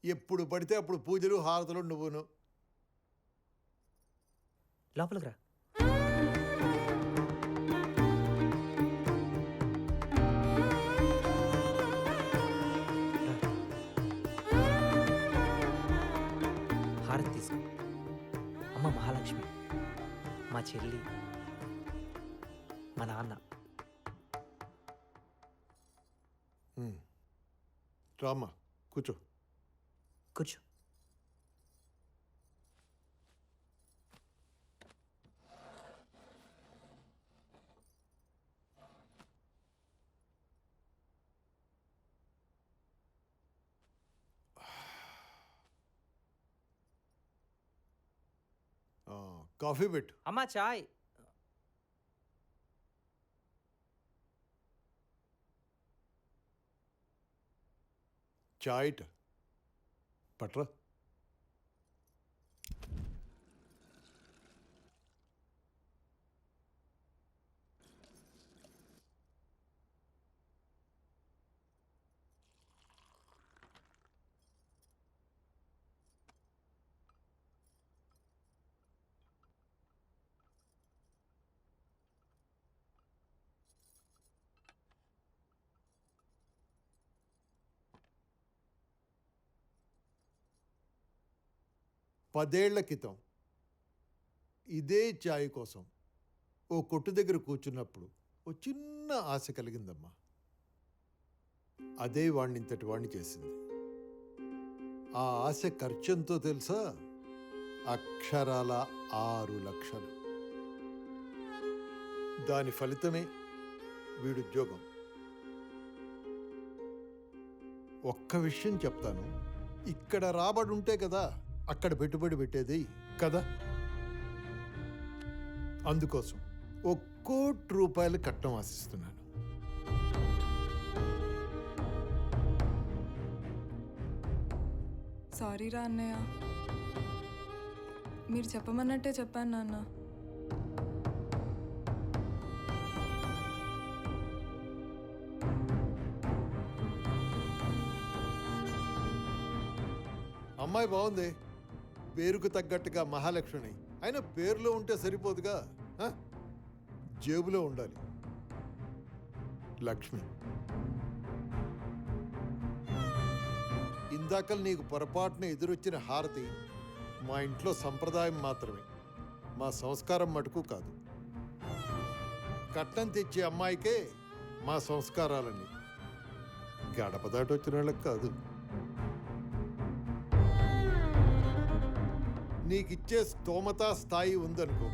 ఎప్పుడు పడితే అప్పుడు పూజలు హారతులు నువ్వును. లోపలికి రా. హారతి తీసుకో. అమ్మ మహాలక్ష్మి, మా చెల్లి, మా నాన్న. రామ్మా కూర్చో. కూర్చో. కాఫీ పెట్టు. అమ్మా చాయ్. చాయ్ పట్రా. పదేళ్ల క్రితం ఇదే ఛాయ్ కోసం ఓ కొట్టు దగ్గర కూర్చున్నప్పుడు ఓ చిన్న ఆశ కలిగిందమ్మా. అదే వాణ్ణి ఇంతటి వాణ్ణి చేసింది. ఆ ఆశ ఖర్చెంతో తెలుసా? అక్షరాల 6 లక్షలు. దాని ఫలితమే వీడుద్యోగం. ఒక్క విషయం చెప్తాను, ఇక్కడ రాబడి ఉంటే కదా అక్కడ పెట్టుబడి పెట్టేది కదా. అందుకోసం ₹1 కోటి కట్నం ఆశిస్తున్నాను. సారీరా అన్నయ్య, మీరు చెప్పమన్నట్టే చెప్పాను నాన్న. అమ్మాయి బాగుంది, పేరుకు తగ్గట్టుగా మహాలక్ష్మి. అయినా పేరులో ఉంటే సరిపోదుగా, జేబులో ఉండాలి లక్ష్మి. ఇందాకలు నీకు పొరపాటున ఎదురొచ్చిన హారతి మా ఇంట్లో సంప్రదాయం మాత్రమే, మా సంస్కారం మటుకు కాదు. కట్నం తెచ్చే అమ్మాయికే మా సంస్కారాలన్నీ, గడప దాటి వచ్చిన వాళ్ళకి కాదు. నీకిచ్చే స్తోమత స్థాయి ఉందనుకో,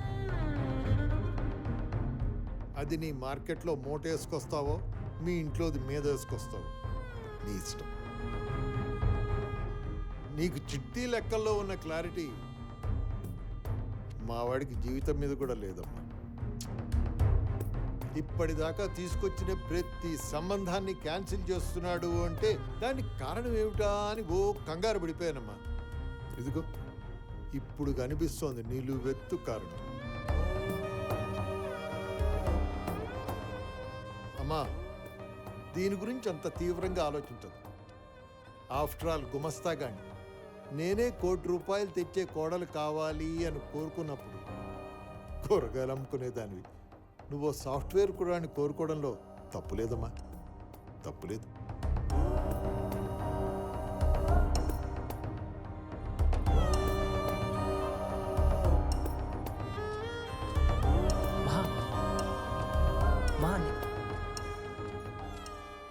అది నీ మార్కెట్లో మూటేసుకొస్తావో మీ ఇంట్లోది మీద వేసుకొస్తావో నీ ఇష్టం. నీకు చిట్టి లెక్కల్లో ఉన్న క్లారిటీ మా వాడికి జీవితం మీద కూడా లేదమ్మా. ఇప్పటిదాకా తీసుకొచ్చిన ప్రతి సంబంధాన్ని క్యాన్సిల్ చేస్తున్నాడు అంటే దానికి కారణం ఏమిటా అని ఓ కంగారు పడిపోయానమ్మా. ఇదిగో ఇప్పుడు కనిపిస్తోంది నిలువెత్తు కారణం. అమ్మా, దీని గురించి అంత తీవ్రంగా ఆలోచించదు. ఆఫ్టర్ ఆల్ గుమస్తాగాని నేనే ₹1 కోటి తెచ్చే కోడలు కావాలి అని కోరుకున్నప్పుడు కూరగాయలు అమ్ముకునేదానివి నువ్వు సాఫ్ట్వేర్ కూడా అని కోరుకోవడంలో తప్పులేదమ్మా, తప్పులేదు.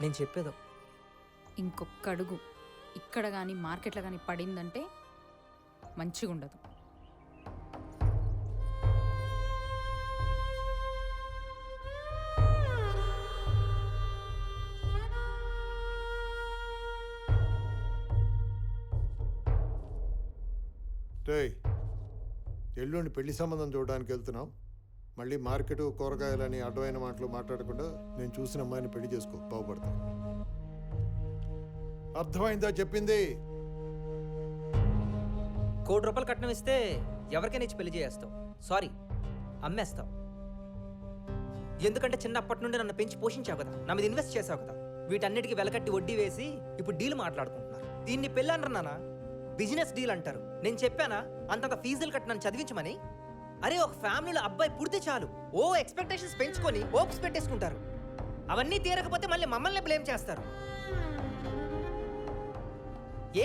నేను చెప్పేదో ఇంకొక అడుగు ఇక్కడ కానీ మార్కెట్లో కానీ పడిందంటే మంచిగా ఉండదు. ఎల్లుండి పెళ్లి సంబంధం చూడడానికి వెళ్తున్నాం. మళ్ళీ మార్కెట్ కూరగాయలని అడ్డమైన మాటలు మాట్లాడకుండా నేను చూసిన అమ్మాయిని పెళ్లి చేసుకో, బాగుపడతాను. అర్థమైందా చెప్పింది? ₹1 కోటి కట్నం ఇస్తే ఎవరికైనా ఇచ్చి పెళ్లి చేస్తావు. సారీ, అమ్మేస్తావు. ఎందుకంటే చిన్నప్పటి నుండి నన్ను పెంచి పోషించావు కదా, నా మీద ఇన్వెస్ట్ చేసావు కదా. వీటన్నిటికీ వెలకట్టి వడ్డీ వేసి ఇప్పుడు డీల్ మాట్లాడుకుంటున్నావు. దీన్ని పెళ్ళి అంటారు నాన్న, బిజినెస్ డీల్ అంటారు. నేను చెప్పానా అంతంత ఫీజులు కట్టి నన్ను చదివించమని? అరే ఒక ఫ్యామిలీలో అబ్బాయి పుడితే చాలు ఓ ఎక్స్పెక్టేషన్స్ పెంచుకొని హోప్స్ పెట్టేసుకుంటారు. అవన్నీ తీరకపోతే మళ్ళీ మమ్మల్ని బ్లేమ్ చేస్తారు.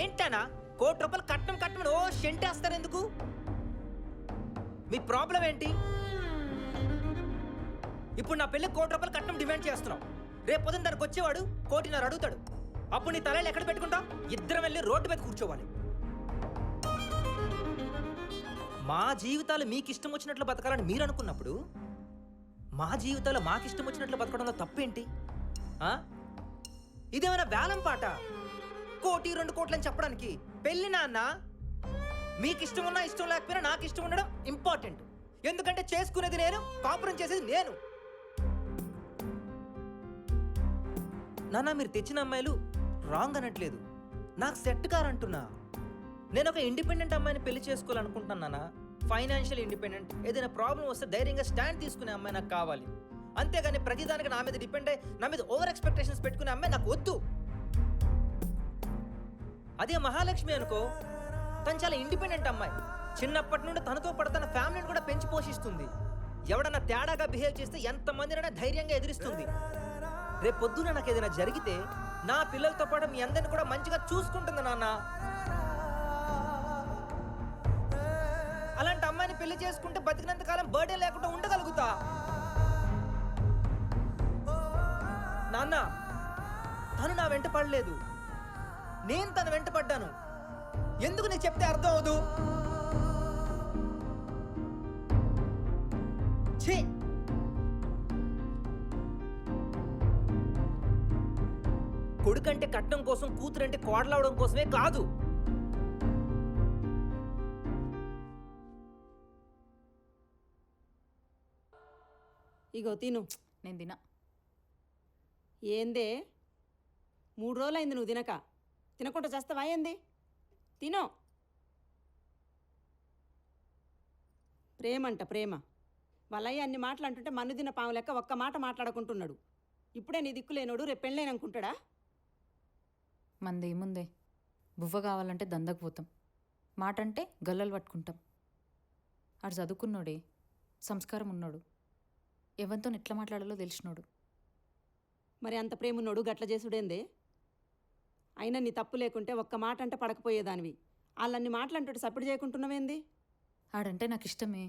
ఏంటనా ₹1,00,00,000 కట్నం ఓ షెంటేస్తారు ఎందుకు? మీ ప్రాబ్లం ఏంటి? ఇప్పుడు నా పెళ్ళి ₹1,00,00,000 కట్నం డిమాండ్ చేస్తున్నావు. రేపు పొద్దున దానికి వచ్చేవాడు 1,50,00,000 అడుగుతాడు. అప్పుడు నీ తలలు ఎక్కడ పెట్టుకుంటావు? ఇద్దరం వెళ్ళి రోడ్డు మీద కూర్చోవాలి. మా జీవితాలు మీకు ఇష్టం వచ్చినట్లు బతకాలని మీరు అనుకున్నప్పుడు మా జీవితాలు మాకు ఇష్టం వచ్చినట్లు బతకడంలో తప్పేంటి? ఇదేమైనా వేలం పాట? 1,00,00,000, 2,00,00,000 అని చెప్పడానికి? పెళ్ళి నాన్న, మీకు ఇష్టం ఉన్నా ఇష్టం లేకపోయినా నాకు ఇష్టం ఉండడం ఇంపార్టెంట్. ఎందుకంటే చేసుకునేది నేను, కాపురం చేసేది నేను. నాన్న మీరు తెచ్చిన అమ్మాయిలు రాంగ్ అనట్లేదు, నాకు సెట్ కారంటున్నా. నేను ఒక ఇండిపెండెంట్ అమ్మాయిని పెళ్లి చేసుకోవాలనుకుంటున్నాను నాన్న. ఫైనాన్షియల్ ఇండిపెండెంట్, ఏదైనా ప్రాబ్లం వస్తే ధైర్యంగా స్టాండ్ తీసుకునే అమ్మాయి నాకు కావాలి. అంతేగాని ప్రతిదానికి నా మీద డిపెండ్ అయ్యి నా మీద ఓవర్ ఎక్స్పెక్టేషన్స్ పెట్టుకునే అమ్మాయి నాకు వద్దు. అదే మహాలక్ష్మి అనుకో, తను చాలా ఇండిపెండెంట్ అమ్మాయి. చిన్నప్పటి నుండి తనతో పాటు తన ఫ్యామిలీని కూడా పెంచి పోషిస్తుంది. ఎవడన్నా తేడాగా బిహేవ్ చేస్తే ఎంతమందినైనా ధైర్యంగా ఎదిరిస్తుంది. రేపు పొద్దున నాకు ఏదైనా జరిగితే నా పిల్లలతో పాటు మీ అందరిని కూడా మంచిగా చూసుకుంటుంది నాన్న. అలాంటి అమ్మాయిని పెళ్లి చేసుకుంటే బతికినంత కాలం బర్త్డే లేకుండా ఉండగలుగుతా. నాన్న తను నా వెంట పడలేదు, నేను తన వెంట పడ్డాను. ఎందుకు నీకు చెప్తే అర్థం అవదు? ఛీ! కొడుకంటే కట్నం కోసం, కూతురంటే కోడలవడం కోసమే కాదు. ఇగో తిను. నేను తినా. ఏందే 3 రోజులైంది నువ్వు తినక? తినకుండా చేస్తావా ఏంది? తినో. ప్రేమంట ప్రేమ. వాళ్ళయ్య అన్ని మాటలు అంటుంటే మన్ను తిన్న పాము లెక్క ఒక్క మాట మాట్లాడుకుంటున్నాడు. ఇప్పుడే నీ దిక్కులేనోడు రేపు పెళ్ళైననుకుంటాడా? మందేముందే, బువ్వ కావాలంటే దందకు పోతాం, మాట అంటే గల్లలు పట్టుకుంటాం. ఆడు చదువుకున్నాడే, సంస్కారం ఉన్నాడు, ఎవరితో ఎట్లా మాట్లాడాలో తెలిసినోడు. మరి అంత ప్రేమున్నోడు గట్ల చేసుడేందే? అయినా నీ తప్పు లేకుంటే ఒక్క మాట అంటే పడకపోయేదానివి. వాళ్ళన్ని మాటలంటే సపోర్ట్ చేయకుంటున్నావేంది? ఆడంటే నాకు ఇష్టమే,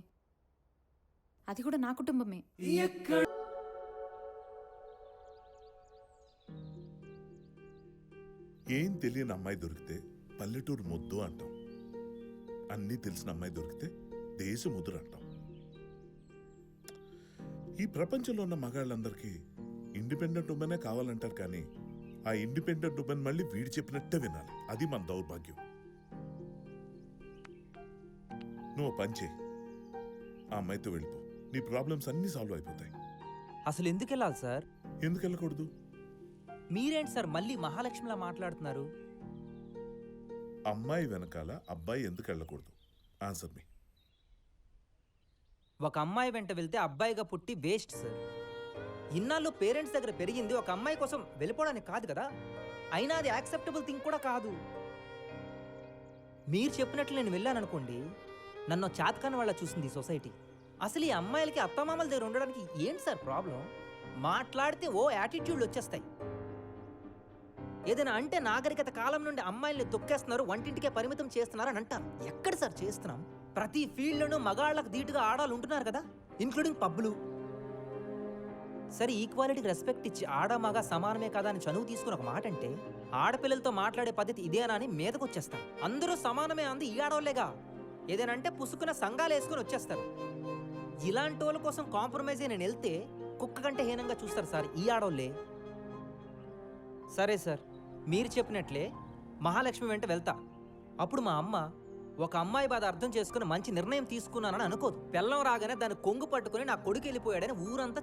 అది కూడా నా కుటుంబమే. ఏం తెలియని అమ్మాయి దొరికితే పల్లెటూరు ముద్దు అంటాం. అన్నీ తెలిసిన అమ్మాయి దొరికితే దేశ ముద్దురు అంటాం. ఈ ప్రపంచంలో ఉన్న మగాళ్ళందరికీ ఇండిపెండెంట్ ఉమెనే కావాలంటారు, కానీ ఆ ఇండిపెండెంట్ ఉమెన్ మళ్ళీ వీడి చెప్పినట్టే వినాలి. అది మన దౌర్భాగ్యం. నువ్వు పని చేయి, ఆ అమ్మాయితో వెళ్ళిపో. నీ ప్రాబ్లమ్స్ అన్నీ సాల్వ్ అయిపోతాయి. అసలు ఎందుకు వెళ్ళాలి సార్? ఎందుకు వెళ్ళకూడదు? మీరేంటి సార్ మళ్ళీ మహాలక్ష్మిలా మాట్లాడుతున్నారు? అమ్మాయి వెనకాల అబ్బాయి ఎందుకు వెళ్ళకూడదు? ఆన్సర్ మీ. ఒక అమ్మాయి వెంట వెళ్తే అబ్బాయిగా పుట్టి వేస్ట్ సార్. ఇన్నాళ్ళు పేరెంట్స్ దగ్గర పెరిగింది ఒక అమ్మాయి కోసం వెళ్ళిపోవడానికి కాదు కదా. అయినా అది యాక్సెప్టబుల్ థింగ్ కూడా కాదు. మీరు చెప్పినట్లు నేను వెళ్ళాననుకోండి, నన్ను చాతకాని వాళ్ళ చూసింది ఈ సొసైటీ. అసలు ఈ అమ్మాయిలకి అత్తమామల దగ్గర ఉండడానికి ఏంటి సార్ ప్రాబ్లం? మాట్లాడితే ఓ యాటిట్యూడ్లు వచ్చేస్తాయి. ఏదైనా అంటే నాగరికత కాలం నుండి అమ్మాయిల్ని తొక్కేస్తున్నారు, వంటింటికే పరిమితం చేస్తున్నారు అని అంటారు. ఎక్కడ సార్ చేస్తున్నాం? ప్రతి ఫీల్డ్లోనూ మగాళ్ళకు ధీటుగా ఆడాలు ఉంటున్నారు కదా, ఇంక్లూడింగ్ పబ్బులు. సరే ఈక్వాలిటీకి రెస్పెక్ట్ ఇచ్చి ఆడ మగ సమానమే కదా అని చనువు తీసుకుని ఒక మాట అంటే, ఆడపిల్లలతో మాట్లాడే పద్ధతి ఇదేనా అని మీదకొచ్చేస్తారు. అందరూ సమానమే అంది ఈ ఆడవాళ్లేగా. ఏదైనా అంటే పుసుకున్న సంఘాలు వేసుకుని వచ్చేస్తారు. ఇలాంటి వాళ్ళ కోసం కాంప్రమైజ్ నేను వెళ్తే కుక్క కంటే హీనంగా చూస్తారు సార్ ఈ ఆడవాళ్ళే. సరే సార్, మీరు చెప్పినట్లే మహాలక్ష్మి వెంట వెళ్తా. అప్పుడు మా అమ్మ ఒక అమ్మాయి బాధ అర్థం చేసుకుని మంచి నిర్ణయం తీసుకున్నానని అనుకోదు. పెళ్ళం రాగానే దాన్ని కొంగు పట్టుకుని నా కొడుకు వెళ్ళిపోయాడని ఊరంతా